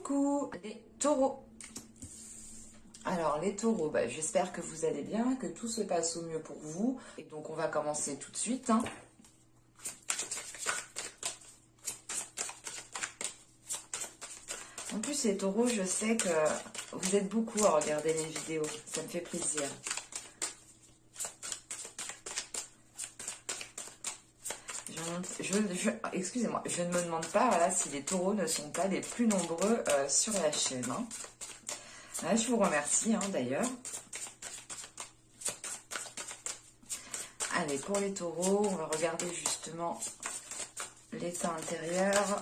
Coucou les taureaux. Alors les taureaux, j'espère que vous allez bien, que tout se passe au mieux pour vous. Et donc on va commencer tout de suite. En plus les taureaux, je sais que vous êtes beaucoup à regarder les vidéos, ça me fait plaisir. Excusez-moi, je ne me demande pas voilà, si les taureaux ne sont pas les plus nombreux sur la chaîne. Là, je vous remercie d'ailleurs. Allez, pour les taureaux, on va regarder justement l'état intérieur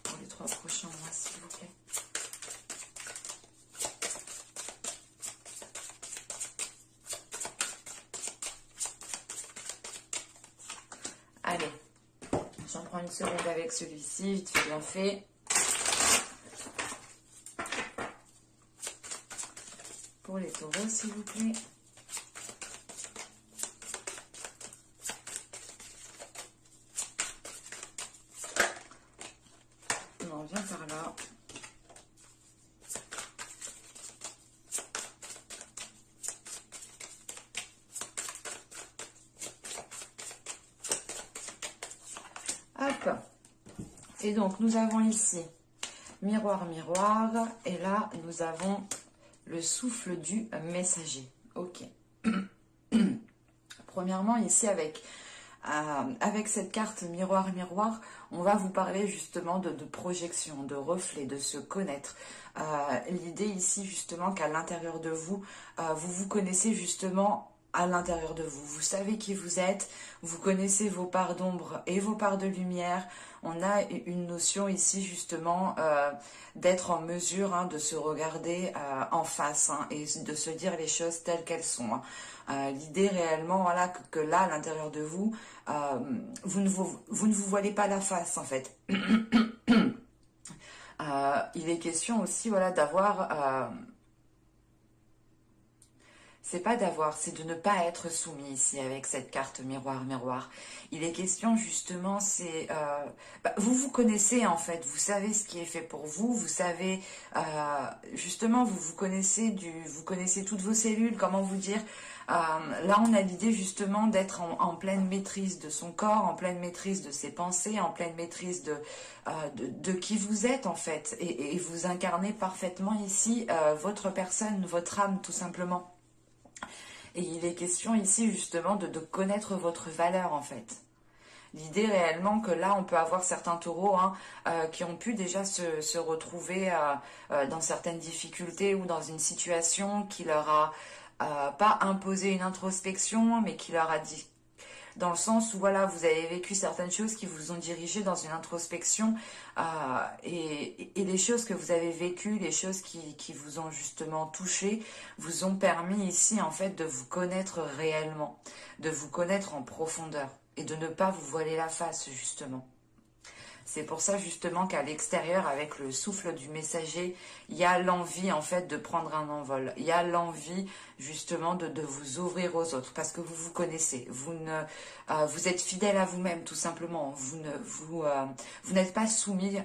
pour les 3 prochains mois, s'il vous plaît. Allez, j'en prends une seconde avec celui-ci, vite fait bien fait. Pour les taureaux, s'il vous plaît. On en vient par là. Hop. Et donc, nous avons ici miroir, miroir. Et là, nous avons le souffle du messager. Ok. Premièrement, ici, avec cette carte miroir, miroir, on va vous parler justement de projection, de reflet, de se connaître. L'idée ici, justement, qu'à l'intérieur de vous, vous vous connaissez justement à l'intérieur de vous. Vous savez qui vous êtes, vous connaissez vos parts d'ombre et vos parts de lumière. On a une notion ici justement d'être en mesure de se regarder en face et de se dire les choses telles qu'elles sont. L'idée réellement, voilà, que là, à l'intérieur de vous, vous ne vous voilez pas la face en fait. Il est question aussi, voilà, d'avoir... c'est pas d'avoir, c'est de ne pas être soumis ici avec cette carte miroir, miroir. Il est question justement, c'est... vous vous connaissez en fait, vous savez ce qui est fait pour vous, vous savez... justement, vous connaissez toutes vos cellules, comment vous dire. Là, on a l'idée justement d'être en pleine maîtrise de son corps, en pleine maîtrise de ses pensées, en pleine maîtrise de qui vous êtes en fait. Et vous incarnez parfaitement ici votre personne, votre âme tout simplement. Et il est question ici justement de connaître votre valeur en fait. L'idée réellement que là on peut avoir certains taureaux qui ont pu déjà se retrouver dans certaines difficultés ou dans une situation qui leur a pas imposé une introspection mais qui leur a dit, dans le sens où voilà, vous avez vécu certaines choses qui vous ont dirigé dans une introspection et les choses que vous avez vécues, les choses qui vous ont justement touché, vous ont permis ici en fait de vous connaître réellement, de vous connaître en profondeur et de ne pas vous voiler la face justement. C'est pour ça justement qu'à l'extérieur, avec le souffle du messager, il y a l'envie en fait de prendre un envol. Il y a l'envie justement de vous ouvrir aux autres parce que vous vous connaissez. Vous êtes fidèle à vous-même tout simplement. Vous n'êtes pas soumis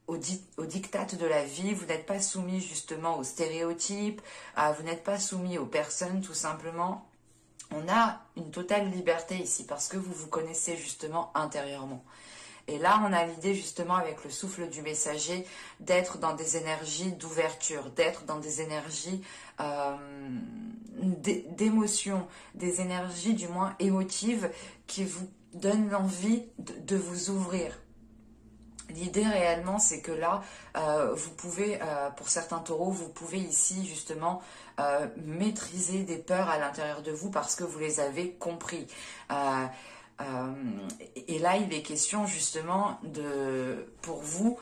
au diktat de la vie. Vous n'êtes pas soumis justement aux stéréotypes. Vous n'êtes pas soumis aux personnes tout simplement. On a une totale liberté ici parce que vous vous connaissez justement intérieurement. Et là, on a l'idée justement avec le souffle du messager d'être dans des énergies d'ouverture, d'être dans des énergies d'émotion, des énergies du moins émotives qui vous donnent l'envie de vous ouvrir. L'idée réellement, c'est que là, vous pouvez, pour certains taureaux, vous pouvez ici justement maîtriser des peurs à l'intérieur de vous parce que vous les avez compris. Et là, il est question justement pour vous,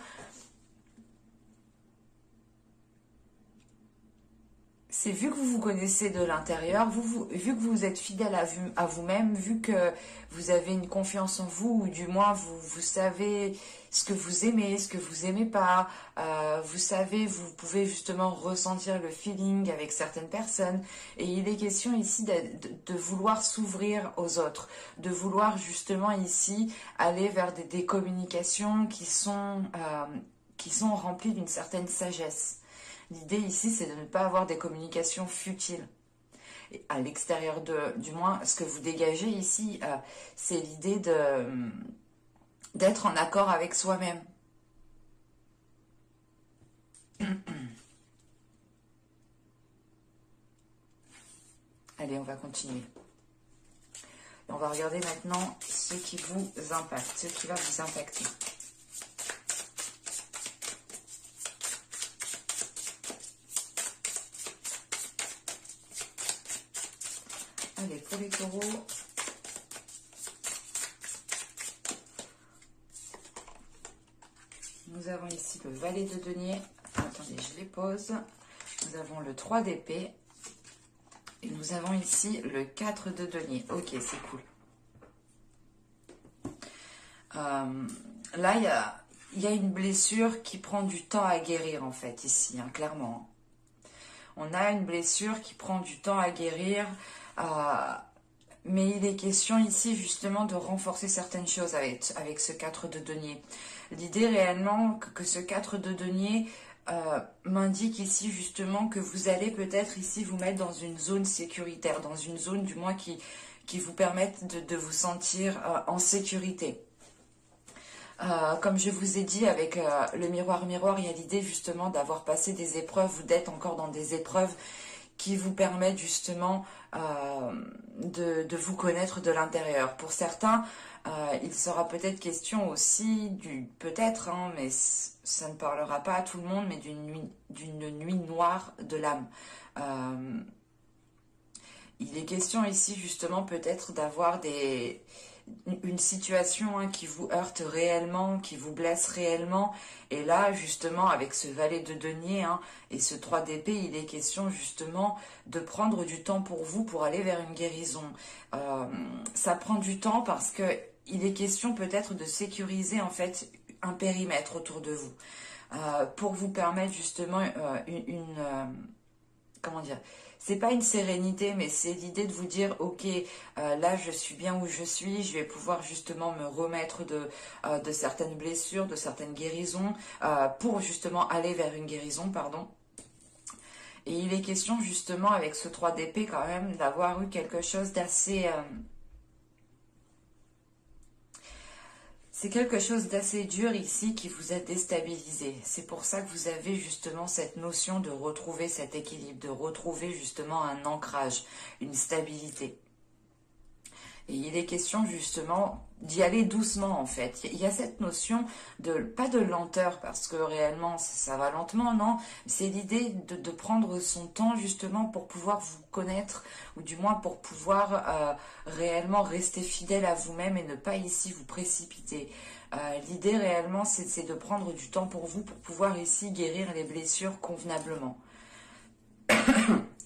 c'est vu que vous vous connaissez de l'intérieur, vu que vous êtes fidèle à vous-même, vu que vous avez une confiance en vous, ou du moins vous savez ce que vous aimez, ce que vous aimez pas, vous savez, vous pouvez justement ressentir le feeling avec certaines personnes. Et il est question ici de vouloir s'ouvrir aux autres, de vouloir justement ici aller vers des communications qui sont remplies d'une certaine sagesse. L'idée ici, c'est de ne pas avoir des communications futiles. Et à l'extérieur du moins, ce que vous dégagez ici, c'est l'idée d'être en accord avec soi-même. Allez, on va continuer. Et on va regarder maintenant ce qui vous impacte, ce qui va vous impacter. Allez, pour les taureaux, nous avons ici le valet de denier. Attendez, je les pose. Nous avons le 3 d'épée. Et nous avons ici le 4 de denier. Ok, c'est cool. Là, il y a une blessure qui prend du temps à guérir, en fait, ici, hein, clairement. On a une blessure qui prend du temps à guérir. Mais il est question ici justement de renforcer certaines choses avec ce 4 de denier. L'idée réellement que ce 4 de denier m'indique ici justement que vous allez peut-être ici vous mettre dans une zone sécuritaire, dans une zone du moins qui vous permette de vous sentir en sécurité. Comme je vous ai dit avec le miroir, il y a l'idée justement d'avoir passé des épreuves ou d'être encore dans des épreuves qui vous permettent justement de vous connaître de l'intérieur. Pour certains, il sera peut-être question aussi peut-être, hein, mais ça ne parlera pas à tout le monde, mais d'une nuit noire de l'âme. Il est question ici justement peut-être d'avoir une situation qui vous heurte réellement, qui vous blesse réellement. Et là, justement, avec ce valet de denier et ce 3 d'épée, il est question justement de prendre du temps pour vous, pour aller vers une guérison. Ça prend du temps parce que il est question peut-être de sécuriser en fait un périmètre autour de vous. Pour vous permettre justement comment dire, c'est pas une sérénité, mais c'est l'idée de vous dire, ok, là je suis bien où je suis, je vais pouvoir justement me remettre de certaines blessures, de certaines guérisons, pour justement aller vers une guérison, pardon. Et il est question justement avec ce 3 d'épée quand même d'avoir eu quelque chose d'assez... c'est quelque chose d'assez dur ici qui vous a déstabilisé. C'est pour ça que vous avez justement cette notion de retrouver cet équilibre, de retrouver justement un ancrage, une stabilité. Et il est question justement d'y aller doucement en fait. Il y a cette notion pas de lenteur parce que réellement ça va lentement, non. C'est l'idée de prendre son temps justement pour pouvoir vous connaître ou du moins pour pouvoir réellement rester fidèle à vous-même et ne pas ici vous précipiter. L'idée réellement c'est de prendre du temps pour vous pour pouvoir ici guérir les blessures convenablement.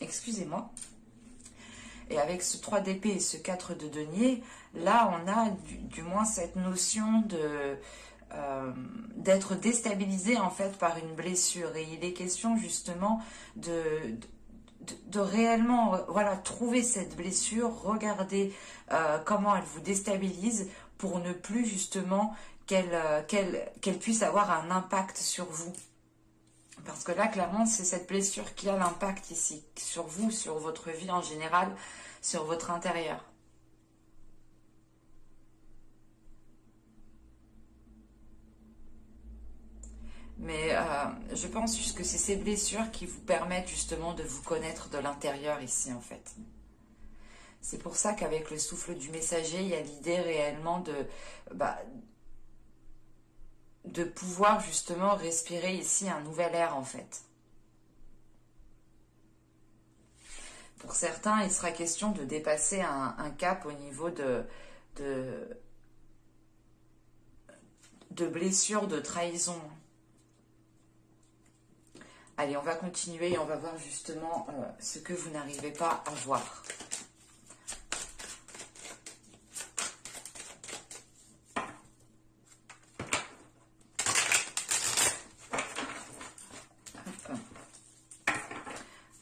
Excusez-moi. Et avec ce 3 d'épée et ce 4 de denier, là on a du moins cette notion d'être déstabilisé en fait par une blessure. Et il est question justement de réellement voilà, trouver cette blessure, regarder comment elle vous déstabilise pour ne plus justement qu'elle puisse avoir un impact sur vous. Parce que là, clairement, c'est cette blessure qui a l'impact ici, sur vous, sur votre vie en général, sur votre intérieur. Mais je pense juste que c'est ces blessures qui vous permettent justement de vous connaître de l'intérieur ici, en fait. C'est pour ça qu'avec le souffle du messager, il y a l'idée réellement de pouvoir justement respirer ici un nouvel air en fait. Pour certains, il sera question de dépasser un cap au niveau de blessures, de trahison. Allez, on va continuer et on va voir justement ce que vous n'arrivez pas à voir.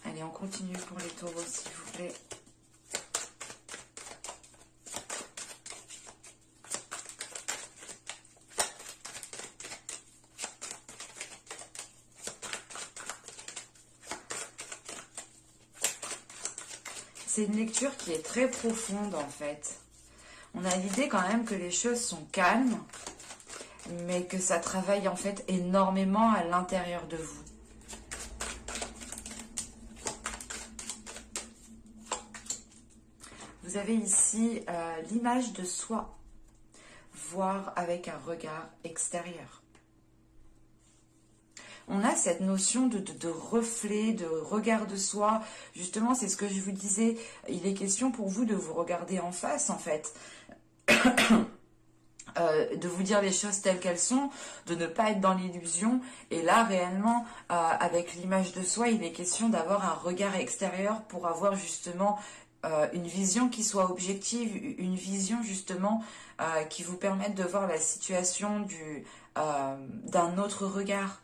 Allez, on continue pour les taureaux, s'il vous plaît. C'est une lecture qui est très profonde en fait. On a l'idée quand même que les choses sont calmes, mais que ça travaille en fait énormément à l'intérieur de vous. Vous avez ici l'image de soi, voir avec un regard extérieur. On a cette notion de reflet, de regard de soi. Justement, c'est ce que je vous disais. Il est question pour vous de vous regarder en face, en fait. De vous dire les choses telles qu'elles sont, de ne pas être dans l'illusion. Et là, réellement, avec l'image de soi, il est question d'avoir un regard extérieur pour avoir justement une vision qui soit objective, une vision justement qui vous permette de voir la situation d'un autre regard.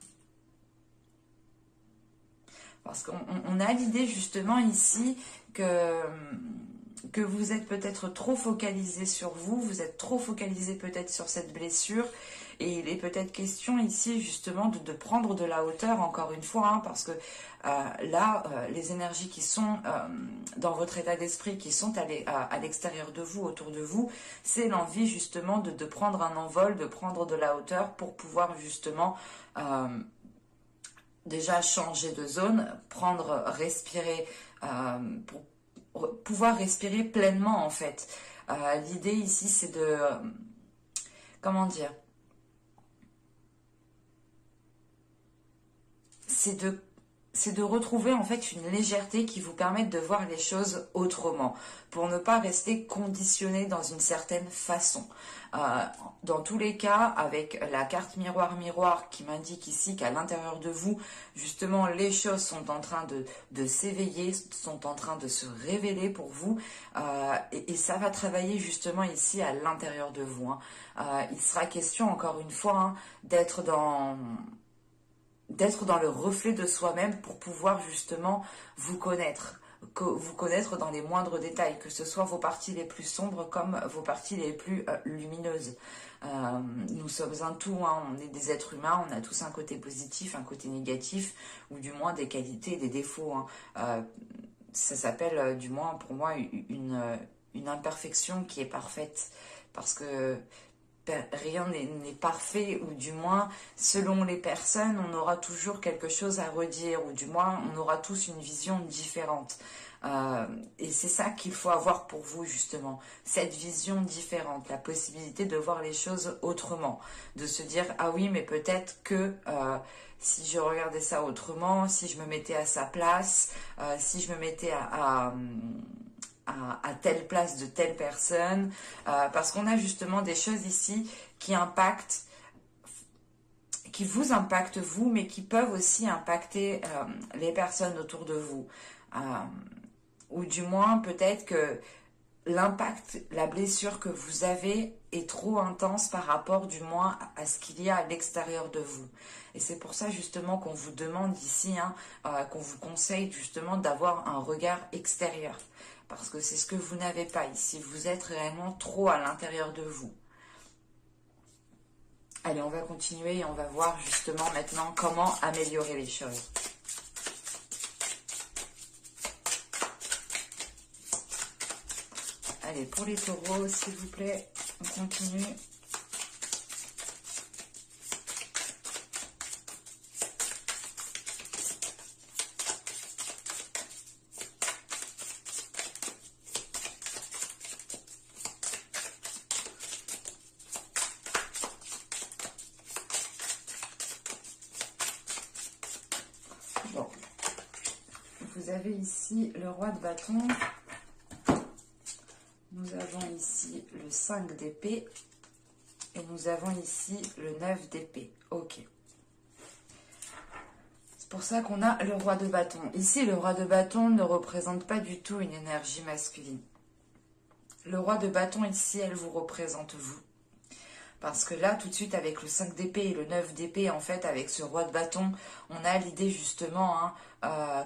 Parce qu'on a l'idée justement ici que vous êtes peut-être trop focalisé sur vous, vous êtes trop focalisé peut-être sur cette blessure, et il est peut-être question ici justement de prendre de la hauteur encore une fois, hein, parce que là, les énergies qui sont dans votre état d'esprit, qui sont à l'extérieur de vous, autour de vous, c'est l'envie justement de prendre un envol, de prendre de la hauteur pour pouvoir justement déjà changer de zone, respirer, pour pouvoir respirer pleinement en fait. L'idée ici c'est de, comment dire, c'est de retrouver en fait une légèreté qui vous permette de voir les choses autrement, pour ne pas rester conditionné dans une certaine façon. Dans tous les cas, avec la carte miroir qui m'indique ici qu'à l'intérieur de vous, justement, les choses sont en train de s'éveiller, sont en train de se révéler pour vous, et ça va travailler justement ici à l'intérieur de vous. Il sera question, encore une fois, d'être dans le reflet de soi-même pour pouvoir justement vous connaître dans les moindres détails, que ce soit vos parties les plus sombres comme vos parties les plus lumineuses. Nous sommes un tout, on est des êtres humains, on a tous un côté positif, un côté négatif, ou du moins des qualités et des défauts. Ça s'appelle, du moins pour moi, une imperfection qui est parfaite, parce que rien n'est parfait, ou du moins, selon les personnes, on aura toujours quelque chose à redire, ou du moins, on aura tous une vision différente. Et c'est ça qu'il faut avoir pour vous, justement, cette vision différente, la possibilité de voir les choses autrement, de se dire, ah oui, mais peut-être que si je regardais ça autrement, si je me mettais à sa place, si je me mettais à telle place de telle personne, parce qu'on a justement des choses ici qui vous impactent vous, mais qui peuvent aussi impacter les personnes autour de vous. Ou du moins, peut-être que l'impact, la blessure que vous avez est trop intense par rapport du moins à ce qu'il y a à l'extérieur de vous. Et c'est pour ça justement qu'on vous demande ici, qu'on vous conseille justement d'avoir un regard extérieur. Parce que c'est ce que vous n'avez pas ici. Vous êtes réellement trop à l'intérieur de vous. Allez, on va continuer et on va voir justement maintenant comment améliorer les choses. Allez, pour les taureaux, s'il vous plaît, on continue. Bon, vous avez ici le roi de bâton. Nous avons ici le 5 d'épée et nous avons ici le 9 d'épée. Ok. pour ça qu'on a le roi de bâton. Ici, le roi de bâton ne représente pas du tout une énergie masculine. Le roi de bâton, ici, elle vous représente vous. Parce que là, tout de suite, avec le 5 d'épée et le 9 d'épée, en fait, avec ce roi de bâton, on a l'idée justement,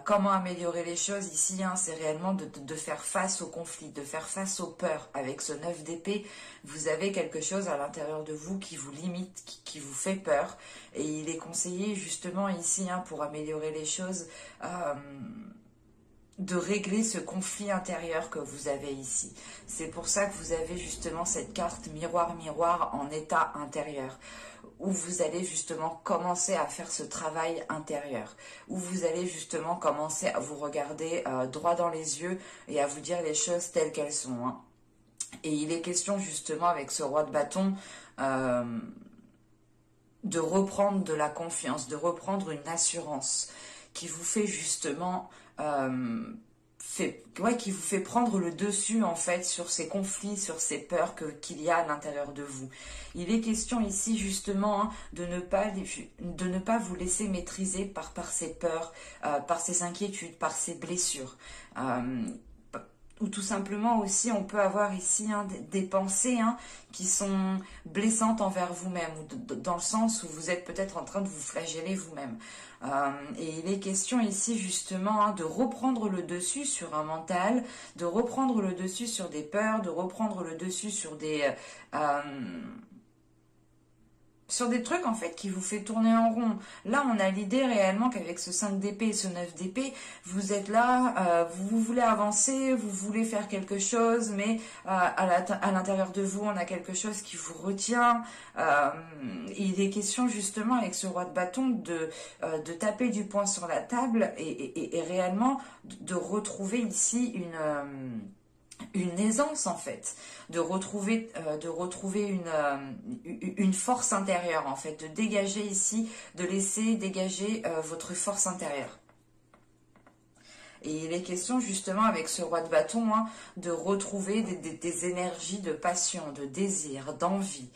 comment améliorer les choses ici, c'est réellement de faire face au conflit, de faire face aux peurs. Avec ce 9 d'épée, vous avez quelque chose à l'intérieur de vous qui vous limite, qui vous fait peur. Et il est conseillé justement ici, pour améliorer les choses, de régler ce conflit intérieur que vous avez ici. C'est pour ça que vous avez justement cette carte miroir en état intérieur, où vous allez justement commencer à faire ce travail intérieur, où vous allez justement commencer à vous regarder droit dans les yeux et à vous dire les choses telles qu'elles sont. Et il est question justement avec ce roi de bâton de reprendre de la confiance, de reprendre une assurance qui vous fait justement qui vous fait prendre le dessus en fait sur ces conflits, sur ces peurs qu'il y a à l'intérieur de vous. Il est question ici justement de ne pas vous laisser maîtriser par ces peurs, par ces inquiétudes, par ces blessures. Ou tout simplement aussi, on peut avoir ici des pensées qui sont blessantes envers vous-même, ou dans le sens où vous êtes peut-être en train de vous flageller vous-même. Et il est question ici justement de reprendre le dessus sur un mental, de reprendre le dessus sur des peurs, de reprendre le dessus sur des trucs en fait qui vous fait tourner en rond. Là, on a l'idée réellement qu'avec ce 5 d'épée et ce 9 d'épée, vous êtes là, vous voulez avancer, vous voulez faire quelque chose, mais à l'intérieur de vous, on a quelque chose qui vous retient. Il est question justement avec ce roi de bâton de taper du poing sur la table et réellement de retrouver ici une aisance en fait, de retrouver une force intérieure en fait, de dégager ici, de laisser dégager votre force intérieure. Et il est question justement avec ce roi de bâton de retrouver des énergies de passion, de désir, d'envie.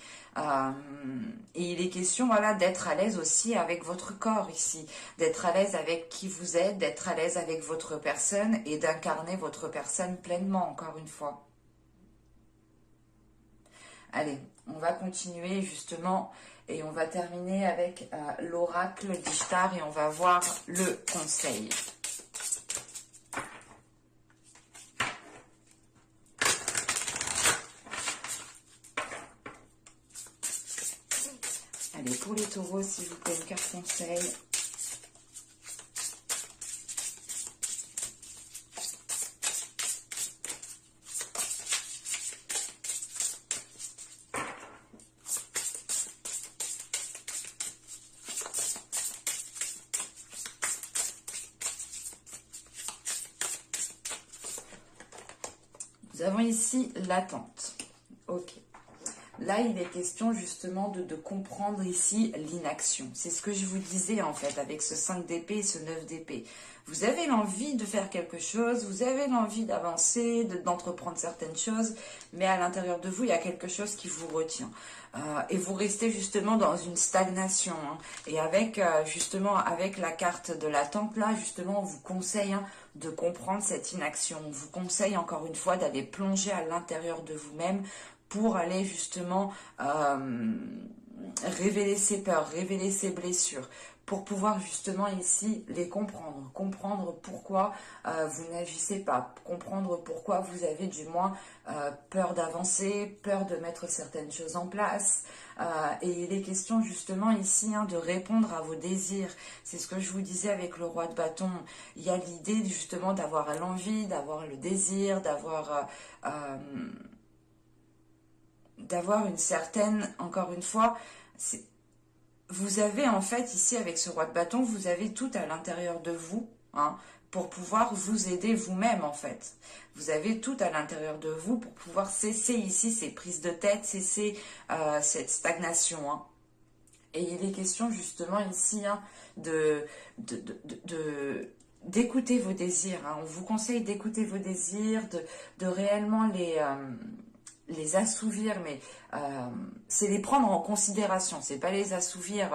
Et il est question d'être à l'aise aussi avec votre corps ici, d'être à l'aise avec qui vous êtes, d'être à l'aise avec votre personne et d'incarner votre personne pleinement encore une fois. Allez, on va continuer justement et on va terminer avec l'oracle d'Ishtar et on va voir le conseil. Allez, pour les taureaux, s'il vous plaît, une carte conseil. Nous avons ici l'attente. Ok. Là, il est question justement de comprendre ici l'inaction. C'est ce que je vous disais en fait avec ce 5 d'épée et ce 9 d'épée. Vous avez l'envie de faire quelque chose, vous avez l'envie d'avancer, d'entreprendre certaines choses, mais à l'intérieur de vous, il y a quelque chose qui vous retient. Et vous restez justement dans une stagnation. Et avec justement avec la carte de l'attente, là, justement, on vous conseille de comprendre cette inaction. On vous conseille encore une fois d'aller plonger à l'intérieur de vous-même pour aller justement révéler ses peurs, révéler ses blessures, pour pouvoir justement ici les comprendre pourquoi vous n'agissez pas, comprendre pourquoi vous avez du moins peur d'avancer, peur de mettre certaines choses en place. Et il est question justement ici de répondre à vos désirs. C'est ce que je vous disais avec le roi de bâton. Il y a l'idée justement d'avoir l'envie, d'avoir le désir, d'avoir une certaine, encore une fois, vous avez en fait ici avec ce roi de bâton, vous avez tout à l'intérieur de vous pour pouvoir vous aider vous-même en fait. Vous avez tout à l'intérieur de vous pour pouvoir cesser ici ces prises de tête, cesser cette stagnation. Et il est question justement ici d'écouter vos désirs. On vous conseille d'écouter vos désirs, de réellement les assouvir, mais c'est les prendre en considération. C'est pas les assouvir,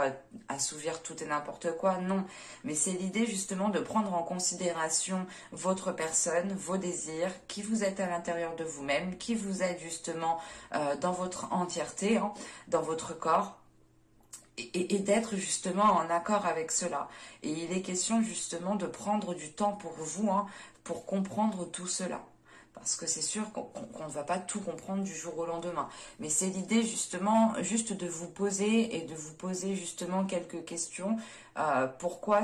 assouvir tout et n'importe quoi, non. Mais c'est l'idée justement de prendre en considération votre personne, vos désirs, qui vous êtes à l'intérieur de vous-même, qui vous êtes justement dans votre entièreté, hein, dans votre corps. Et d'être justement en accord avec cela. Et il est question justement de prendre du temps pour vous, hein, pour comprendre tout cela. Parce que c'est sûr qu'on ne va pas tout comprendre du jour au lendemain. Mais c'est l'idée justement juste de vous poser et de vous poser justement quelques questions. Pourquoi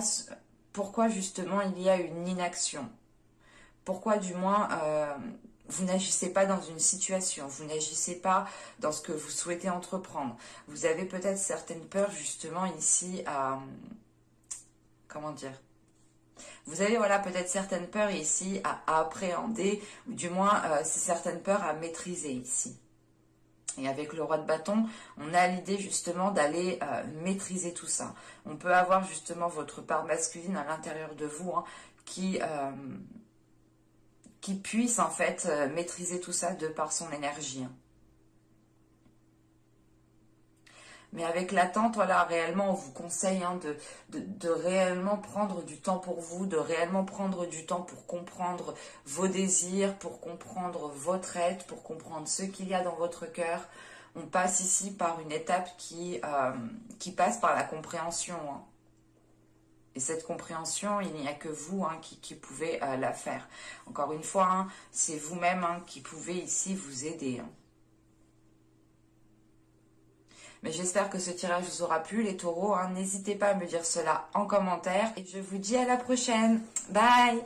justement il y a une inaction? Pourquoi du moins vous n'agissez pas dans une situation, vous n'agissez pas dans ce que vous souhaitez entreprendre. Vous avez peut-être certaines peurs justement ici à... Comment dire? Vous avez voilà peut-être certaines peurs ici à appréhender, ou du moins c'est certaines peurs à maîtriser ici. Et avec le roi de bâton, on a l'idée justement d'aller maîtriser tout ça. On peut avoir justement votre part masculine à l'intérieur de vous, hein, qui puisse en fait maîtriser tout ça de par son énergie. Mais avec l'attente, voilà, réellement, on vous conseille hein, de réellement prendre du temps pour vous, de réellement prendre du temps pour comprendre vos désirs, pour comprendre votre être, pour comprendre ce qu'il y a dans votre cœur. On passe ici par une étape qui passe par la compréhension. Hein. Et cette compréhension, il n'y a que vous hein, qui pouvez la faire. Encore une fois, hein, c'est vous-même hein, qui pouvez ici vous aider. Hein. Mais j'espère que ce tirage vous aura plu, les taureaux. Hein. N'hésitez pas à me dire cela en commentaire. Et je vous dis à la prochaine. Bye!